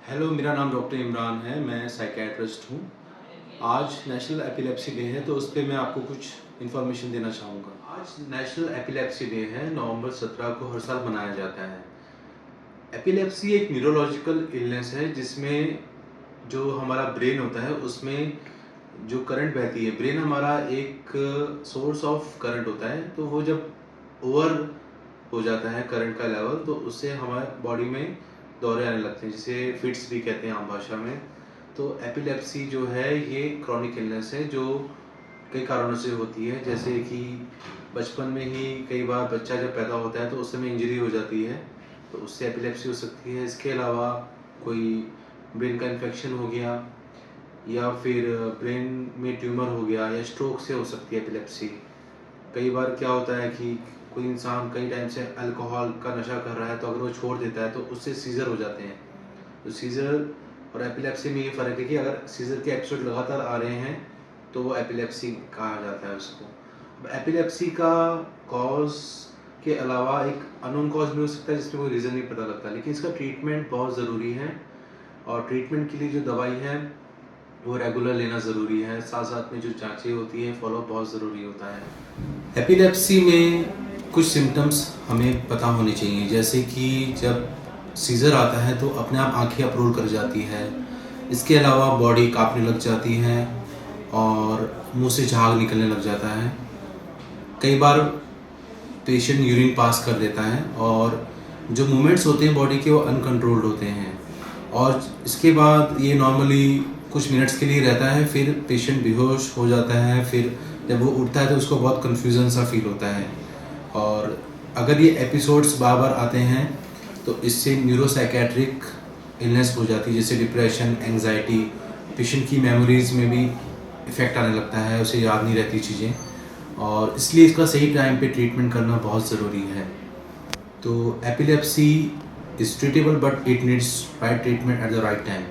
Hello, मेरा नाम doctor Imran है। मैं साइकियाट्रिस्ट हूँ। आज नेशनल एपिलेप्सी डे है, तो उस पे मैं आपको कुछ इन्फॉर्मेशन देना चाहूँगा। आज नेशनल एपिलेप्सी डे है, नवंबर 17 को हर साल मनाया जाता है। एपिलेप्सी एक न्यूरोलॉजिकल इलनेस है जिसमें जो हमारा ब्रेन होता है उसमें जो करंट बहती है, ब्रेन हमारा एक सोर्स ऑफ करंट होता है, तो वो जब ओवर हो जाता है करंट का लेवल, तो उससे हमारे बॉडी में दौरे आने लगते हैं, जिसे फिट्स भी कहते हैं आम भाषा में। तो एपिलेप्सी जो है ये क्रॉनिक इलनेस है जो कई कारणों से होती है, जैसे कि बचपन में ही कई बार बच्चा जब पैदा होता है तो उस समय इंजरी हो जाती है, तो उससे एपिलेप्सी हो सकती है। इसके अलावा कोई ब्रेन का इन्फेक्शन हो गया या फिर ब्रेन में ट्यूमर हो गया या स्ट्रोक से हो सकती है एपिलेप्सी। कई बार क्या होता है कि कोई इंसान कई टाइम से अल्कोहल का नशा कर रहा है, तो अगर वो छोड़ देता है तो उससे सीज़र हो जाते हैं। तो सीज़र और एपिलेप्सी में ये फ़र्क है कि अगर सीज़र के एपिसोड लगातार आ रहे हैं तो वो एपिलेप्सी कहा जाता है उसको। अब एपिलेप्सी का कॉज के अलावा एक अननोन कॉज भी हो सकता है जिसमें कोई रीज़न नहीं पता लगता, लेकिन इसका ट्रीटमेंट बहुत ज़रूरी है और ट्रीटमेंट के लिए जो दवाई है वो रेगुलर लेना ज़रूरी है। साथ साथ में जो जांचें होती हैं फॉलोअप बहुत ज़रूरी होता है। एपिलेप्सी में कुछ सिम्टम्स हमें पता होने चाहिए, जैसे कि जब सीज़र आता है तो अपने आप आंखें अप्रोल कर जाती है। इसके अलावा बॉडी कांपने लग जाती है और मुंह से झाग निकलने लग जाता है। कई बार पेशेंट यूरिन पास कर देता है और जो मूवमेंट्स होते हैं बॉडी के वो अनकंट्रोल्ड होते हैं, और इसके बाद ये नॉर्मली कुछ मिनट्स के लिए रहता है, फिर पेशेंट बेहोश हो जाता है। फिर जब वो उठता है तो उसको बहुत कन्फ्यूज़न सा फील होता है, और अगर ये एपिसोड्स बार बार आते हैं तो इससे न्यूरोसाइकेट्रिक इलनेस हो जाती है, जैसे डिप्रेशन, एंग्जाइटी। पेशेंट की मेमोरीज़ में भी इफ़ेक्ट आने लगता है, उसे याद नहीं रहती चीज़ें, और इसलिए इसका सही टाइम पे ट्रीटमेंट करना बहुत ज़रूरी है। तो epilepsy is treatable but it needs right treatment at the right time.